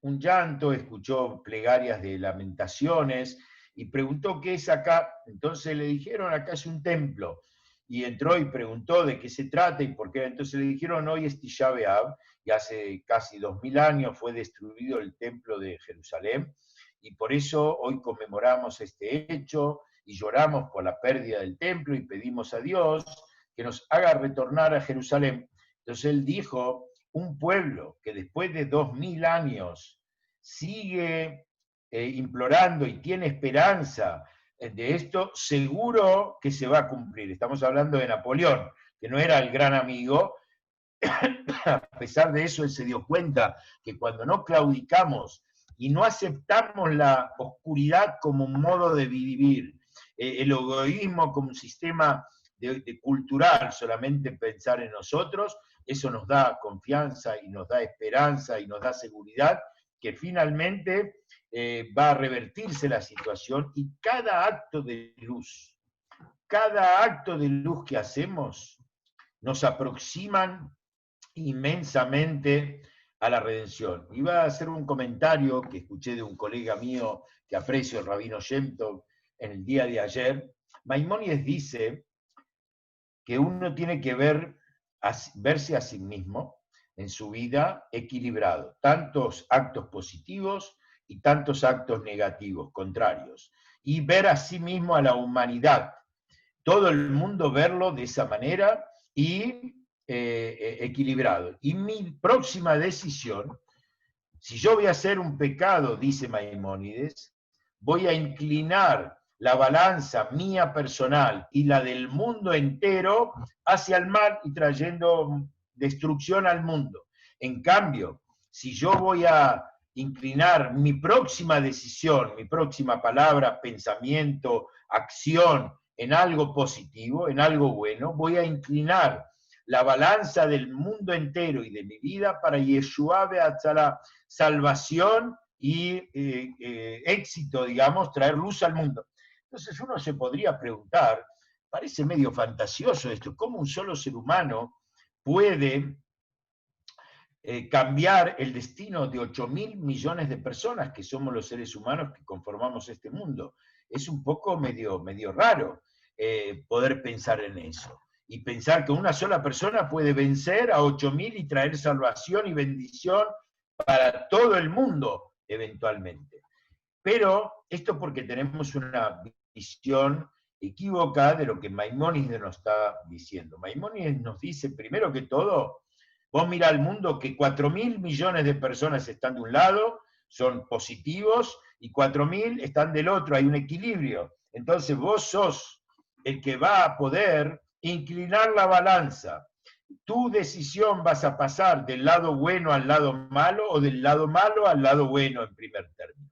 un llanto, escuchó plegarias de lamentaciones y preguntó qué es acá. Entonces le dijeron, acá es un templo. Y entró y preguntó de qué se trata y por qué. Entonces le dijeron, hoy es Tisha B'Av, y hace casi 2000 años fue destruido el templo de Jerusalén, y por eso hoy conmemoramos este hecho y lloramos por la pérdida del templo y pedimos a Dios que nos haga retornar a Jerusalén. Entonces él dijo, un pueblo que después de 2000 años sigue implorando y tiene esperanza de esto, seguro que se va a cumplir. Estamos hablando de Napoleón, que no era el gran amigo. A pesar de eso, él se dio cuenta que cuando no claudicamos y no aceptamos la oscuridad como un modo de vivir, el egoísmo como un sistema cultural, solamente pensar en nosotros, eso nos da confianza y nos da esperanza y nos da seguridad que finalmente va a revertirse la situación, y cada acto de luz que hacemos nos aproximan inmensamente a la redención. Iba a hacer un comentario que escuché de un colega mío que aprecio, el rabino Shem Tov, en el día de ayer, Maimónides dice que uno tiene que verse a sí mismo en su vida equilibrado, tantos actos positivos y tantos actos negativos, contrarios, y ver a sí mismo a la humanidad, todo el mundo verlo de esa manera y equilibrado. Y mi próxima decisión, si yo voy a hacer un pecado, dice Maimónides, voy a inclinar la balanza mía personal y la del mundo entero hacia el mal y trayendo destrucción al mundo. En cambio, si yo voy a inclinar mi próxima decisión, mi próxima palabra, pensamiento, acción en algo positivo, en algo bueno, voy a inclinar la balanza del mundo entero y de mi vida para Yeshua Beatzalá, salvación y éxito, digamos, traer luz al mundo. Entonces uno se podría preguntar, parece medio fantasioso esto, ¿cómo un solo ser humano puede cambiar el destino de 8.000 millones de personas que somos los seres humanos que conformamos este mundo? Es un poco medio raro poder pensar en eso. Y pensar que una sola persona puede vencer a 8.000 y traer salvación y bendición para todo el mundo, eventualmente. Pero esto porque tenemos una visión equivocada de lo que Maimónides nos está diciendo. Maimónides nos dice, primero que todo, vos mirá al mundo que 4.000 millones de personas están de un lado, son positivos, y 4.000 están del otro, hay un equilibrio. Entonces vos sos el que va a poder inclinar la balanza. Tu decisión vas a pasar del lado bueno al lado malo o del lado malo al lado bueno en primer término.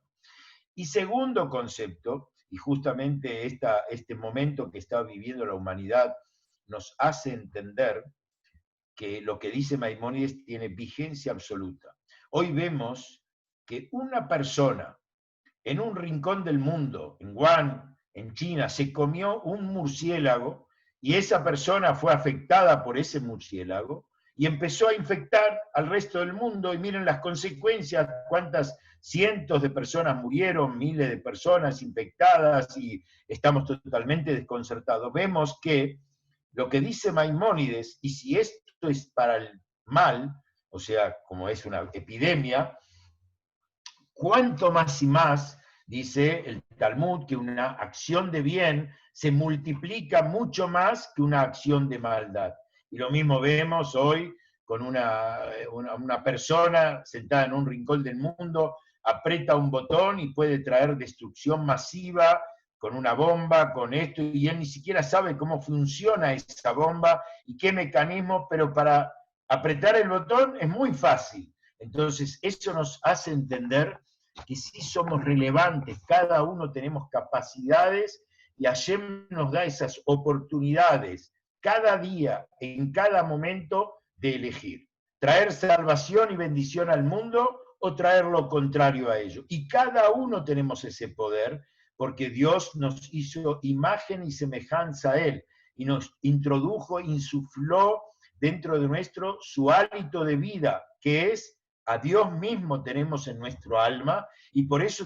Y segundo concepto, y justamente este momento que está viviendo la humanidad nos hace entender que lo que dice Maimónides tiene vigencia absoluta. Hoy vemos que una persona en un rincón del mundo, en Wuhan, en China, se comió un murciélago y esa persona fue afectada por ese murciélago y empezó a infectar al resto del mundo y miren las consecuencias, cuántas cientos de personas murieron, miles de personas infectadas y estamos totalmente desconcertados. Vemos que lo que dice Maimónides, y si esto es para el mal, o sea, como es una epidemia, cuánto más y más, dice el Talmud, que una acción de bien se multiplica mucho más que una acción de maldad. Y lo mismo vemos hoy con una persona sentada en un rincón del mundo, aprieta un botón y puede traer destrucción masiva con una bomba, con esto, y él ni siquiera sabe cómo funciona esa bomba y qué mecanismo, pero para apretar el botón es muy fácil. Entonces, eso nos hace entender que sí somos relevantes, cada uno tenemos capacidades y Hashem nos da esas oportunidades cada día, en cada momento, de elegir. Traer salvación y bendición al mundo o traer lo contrario a ello. Y cada uno tenemos ese poder porque Dios nos hizo imagen y semejanza a Él y nos introdujo, insufló dentro de nuestro su hálito de vida, que es a Dios mismo tenemos en nuestro alma y por eso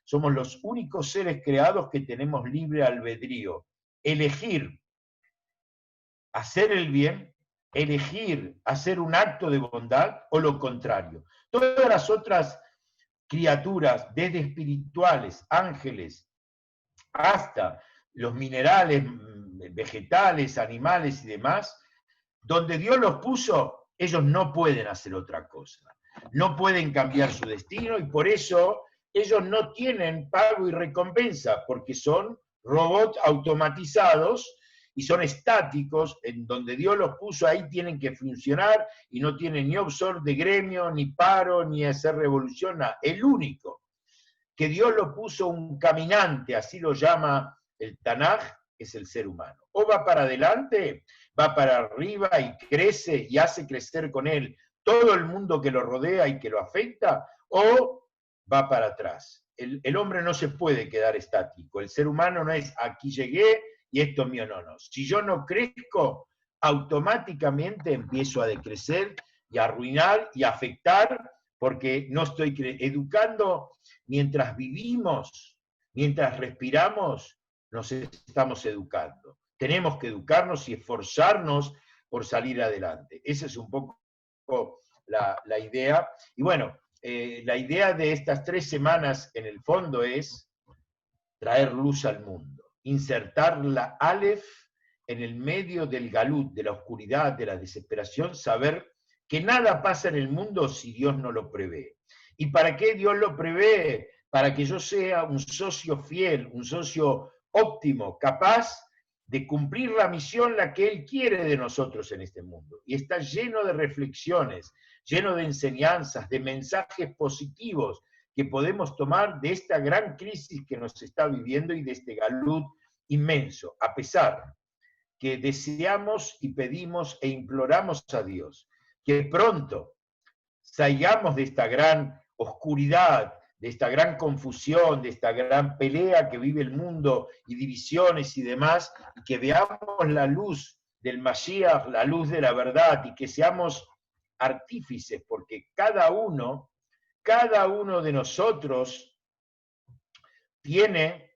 somos los únicos seres creados que tenemos libre albedrío. Elegir hacer el bien, elegir hacer un acto de bondad o lo contrario. Todas las otras criaturas, desde espirituales, ángeles, hasta los minerales, vegetales, animales y demás, donde Dios los puso, ellos no pueden hacer otra cosa. No pueden cambiar su destino y por eso ellos no tienen pago y recompensa, porque son robots automatizados y son estáticos, en donde Dios los puso, ahí tienen que funcionar y no tienen ni obsor de gremio, ni paro, ni hacer revolución, nada. El único que Dios lo puso un caminante, así lo llama el Tanaj, es el ser humano. O va para adelante, va para arriba y crece y hace crecer con él todo el mundo que lo rodea y que lo afecta, o va para atrás. El hombre no se puede quedar estático. El ser humano no es aquí llegué y esto es mío, no. Si yo no crezco, automáticamente empiezo a decrecer y a arruinar y a afectar porque no estoy educando mientras vivimos. Mientras respiramos, nos estamos educando. Tenemos que educarnos y esforzarnos por salir adelante. Esa es un poco la idea. Y bueno, la idea de estas 3 semanas en el fondo es traer luz al mundo, insertar la Aleph en el medio del galut, de la oscuridad, de la desesperación, saber que nada pasa en el mundo si Dios no lo prevé. ¿Y para qué Dios lo prevé? Para que yo sea un socio fiel, un socio óptimo, capaz de cumplir la misión la que Él quiere de nosotros en este mundo. Y está lleno de reflexiones, lleno de enseñanzas, de mensajes positivos que podemos tomar de esta gran crisis que nos está viviendo y de este galut inmenso, a pesar que deseamos y pedimos e imploramos a Dios que pronto salgamos de esta gran oscuridad, de esta gran confusión, de esta gran pelea que vive el mundo y divisiones y demás, y que veamos la luz del Mashiach, la luz de la verdad, y que seamos artífices, porque cada uno de nosotros tiene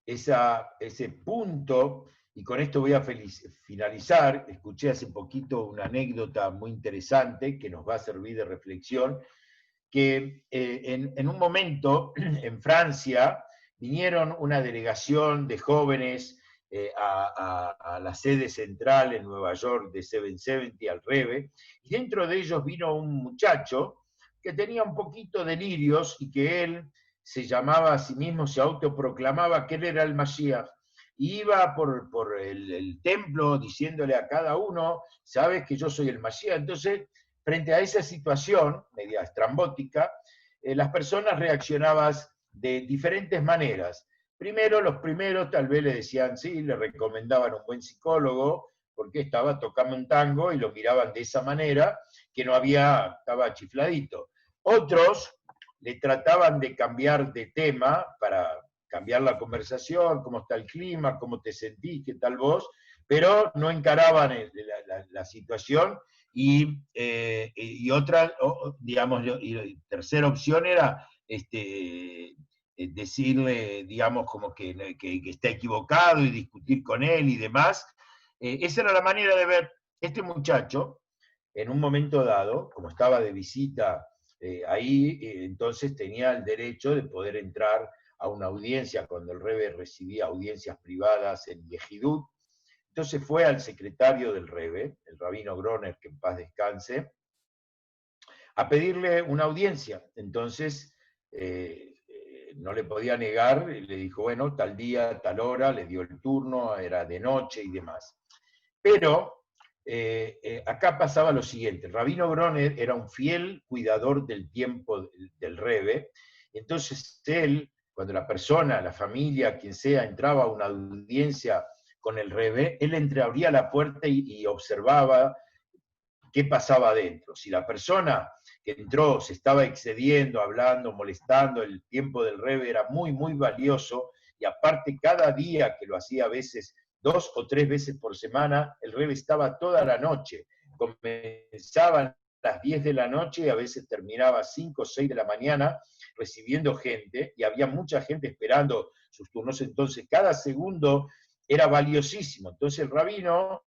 ese punto, y con esto voy a finalizar. Escuché hace poquito una anécdota muy interesante que nos va a servir de reflexión, que en un momento en Francia vinieron una delegación de jóvenes a la sede central en Nueva York de 770, al Rebbe, y dentro de ellos vino un muchacho que tenía un poquito de delirios y que él se llamaba a sí mismo, se autoproclamaba que él era el Mashiach. Y iba por el templo diciéndole a cada uno, sabes que yo soy el Mashiach. Entonces, frente a esa situación media estrambótica, las personas reaccionaban de diferentes maneras. Primero, los primeros tal vez le decían sí, le recomendaban un buen psicólogo, porque estaba tocando un tango y lo miraban de esa manera, que estaba chifladito. Otros le trataban de cambiar de tema para cambiar la conversación, cómo está el clima, cómo te sentís, qué tal vos, pero no encaraban la situación. Y otra, digamos, y tercera opción era decirle, digamos, como que está equivocado y discutir con él y demás. Esa era la manera de ver. Este muchacho, en un momento dado, como estaba de visita ahí, entonces tenía el derecho de poder entrar a una audiencia cuando el Rebbe recibía audiencias privadas en Yehidut. Entonces fue al secretario del Rebbe, el rabino Groner, que en paz descanse, a pedirle una audiencia. Entonces no le podía negar, le dijo, bueno, tal día, tal hora, le dio el turno, era de noche y demás. Pero acá pasaba lo siguiente, el rabino Groner era un fiel cuidador del tiempo del Rebbe. Entonces él, cuando la persona, la familia, quien sea, entraba a una audiencia con el Rebbe, él entreabría la puerta y observaba qué pasaba adentro. Si la persona que entró se estaba excediendo, hablando, molestando, el tiempo del Rebbe era muy, muy valioso, y aparte cada día, que lo hacía a veces 2 o 3 veces por semana, el Rebbe estaba toda la noche. Comenzaban a las 10 de la noche y a veces terminaba a 5 o 6 de la mañana recibiendo gente, y había mucha gente esperando sus turnos. Entonces cada segundo era valiosísimo. Entonces el rabino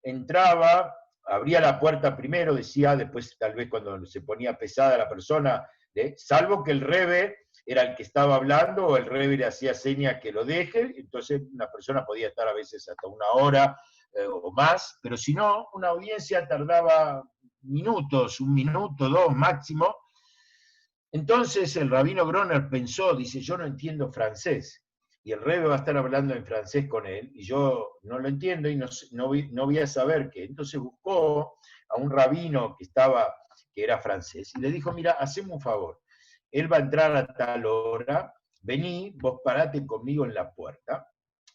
entraba, abría la puerta primero, decía, después tal vez cuando se ponía pesada la persona, salvo que el Rebbe era el que estaba hablando, o el Rebbe le hacía seña que lo deje, entonces una persona podía estar a veces hasta 1 hora o más, pero si no, una audiencia tardaba minutos, 1 minuto, 2 máximo. Entonces el rabino Groner pensó, dice, yo no entiendo francés, y el Rebbe va a estar hablando en francés con él, y yo no lo entiendo y no voy a saber qué. Entonces buscó a un rabino que era francés, y le dijo, mira, haceme un favor, él va a entrar a tal hora, vení, vos parate conmigo en la puerta,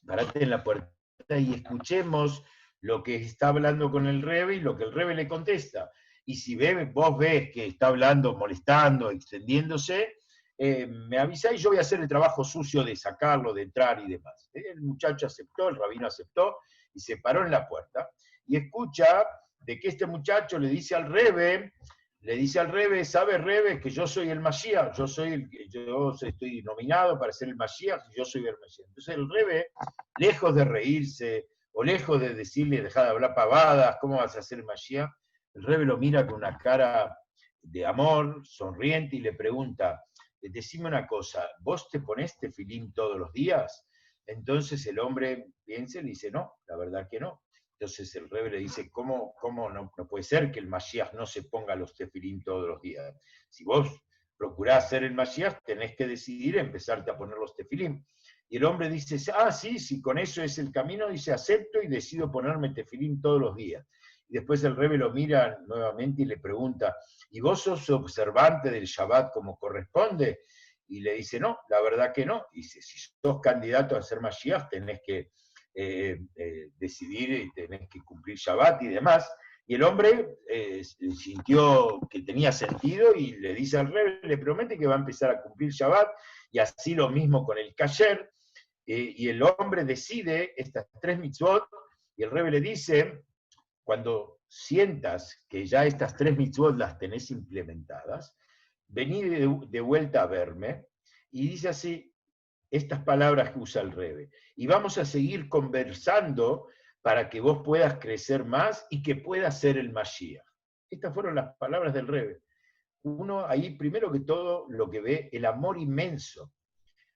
parate en la puerta y escuchemos lo que está hablando con el Rebbe y lo que el Rebbe le contesta. Y si vos ves que está hablando, molestando, extendiéndose, me avisáis, yo voy a hacer el trabajo sucio de sacarlo, de entrar y demás. El muchacho aceptó, el rabino aceptó, y se paró en la puerta, y escucha de que este muchacho le dice al Rebbe le dice al Rebe, ¿sabe Rebe que yo soy el Mashiach? Yo estoy nominado para ser el Mashiach y yo soy el Mashiach. Entonces el Rebe, lejos de reírse o lejos de decirle, dejá de hablar pavadas, ¿cómo vas a ser el Mashiach? El Rebe lo mira con una cara de amor, sonriente, y le pregunta, decime una cosa, ¿vos te ponés tefilín todos los días? Entonces el hombre piensa y le dice, no, la verdad que no. Entonces el Rebe le dice, ¿cómo no puede ser que el Mashiach no se ponga los tefilín todos los días? Si vos procurás ser el Mashiach, tenés que decidir empezarte a poner los tefilín. Y el hombre dice, sí, con eso es el camino, dice, acepto y decido ponerme tefilín todos los días. Y después el Rebe lo mira nuevamente y le pregunta, ¿y vos sos observante del Shabbat como corresponde? Y le dice, no, la verdad que no. Y dice, si sos candidato a ser Mashiach, tenés que decidir y tenés que cumplir Shabbat y demás. Y el hombre sintió que tenía sentido y le dice al Rebe, le promete que va a empezar a cumplir Shabbat, y así lo mismo con el Kasher. Y el hombre decide estas 3 mitzvot, y el Rebe le dice, cuando sientas que ya estas 3 mitzvot las tenés implementadas, vení de vuelta a verme, y dice así, estas palabras que usa el Rebe. Y vamos a seguir conversando para que vos puedas crecer más y que puedas ser el Mashiach. Estas fueron las palabras del Rebe. Uno ahí, primero que todo, lo que ve, el amor inmenso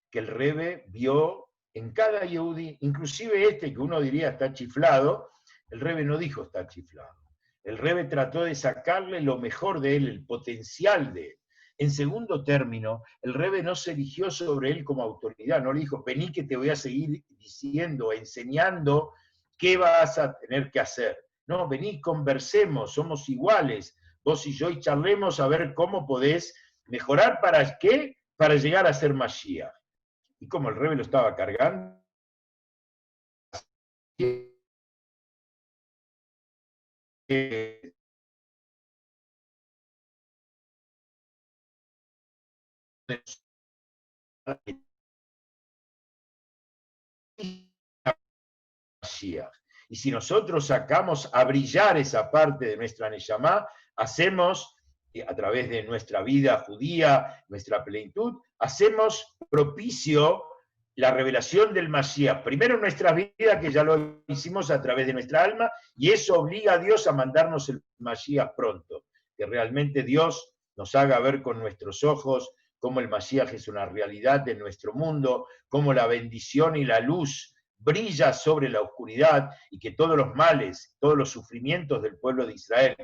que el Rebe vio en cada Yehudi, inclusive este que uno diría está chiflado, el Rebe no dijo está chiflado. El Rebe trató de sacarle lo mejor de él, el potencial de él. En segundo término, el Rebe no se erigió sobre él como autoridad, no le dijo, vení que te voy a seguir diciendo, enseñando qué vas a tener que hacer. No, vení, conversemos, somos iguales, vos y yo, y charlemos a ver cómo podés mejorar. ¿Para qué? Para llegar a ser Mashiach. Y como el Rebe lo estaba cargando, y si nosotros sacamos a brillar esa parte de nuestra Neshama, hacemos, a través de nuestra vida judía, nuestra plenitud, hacemos propicio la revelación del Mashiach. Primero en nuestras vidas, que ya lo hicimos a través de nuestra alma, y eso obliga a Dios a mandarnos el Mashiach pronto. Que realmente Dios nos haga ver con nuestros ojos cómo el Mashiach es una realidad de nuestro mundo, cómo la bendición y la luz brilla sobre la oscuridad, y que todos los males, todos los sufrimientos del pueblo de Israel.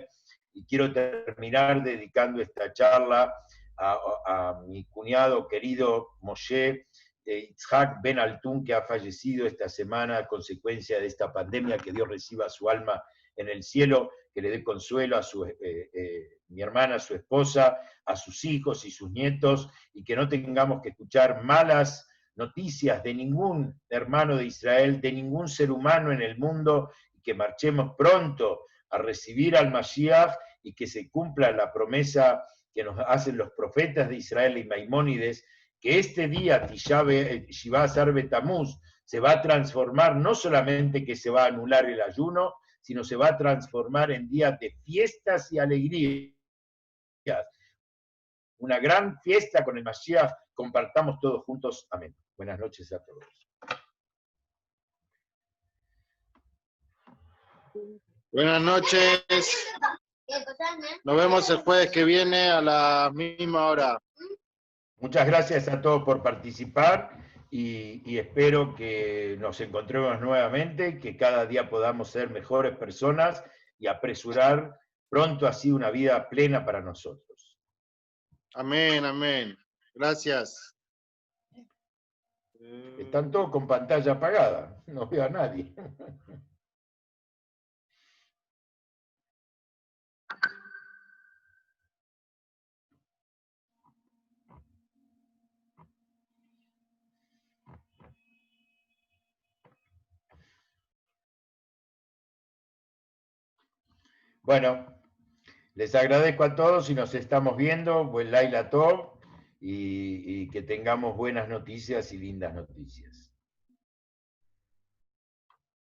Y quiero terminar dedicando esta charla a mi cuñado querido Moshe Itzhak Ben Altun, que ha fallecido esta semana a consecuencia de esta pandemia. Que Dios reciba su alma en el cielo, que le dé consuelo a mi hermana, a su esposa, a sus hijos y sus nietos, y que no tengamos que escuchar malas noticias de ningún hermano de Israel, de ningún ser humano en el mundo, y que marchemos pronto a recibir al Mashiach, y que se cumpla la promesa que nos hacen los profetas de Israel y Maimónides, que este día, Shiva Asar Betamuz, se va a transformar, no solamente que se va a anular el ayuno, sino se va a transformar en días de fiestas y alegrías. Una gran fiesta con el Mashiach, compartamos todos juntos. Amén. Buenas noches a todos. Buenas noches. Nos vemos el jueves que viene a la misma hora. Muchas gracias a todos por participar, y espero que nos encontremos nuevamente, que cada día podamos ser mejores personas y apresurar pronto así una vida plena para nosotros. Amén, amén. Gracias. Están todos con pantalla apagada, no veo a nadie. Bueno, les agradezco a todos y nos estamos viendo. Buen Laila Tov, y que tengamos buenas noticias y lindas noticias.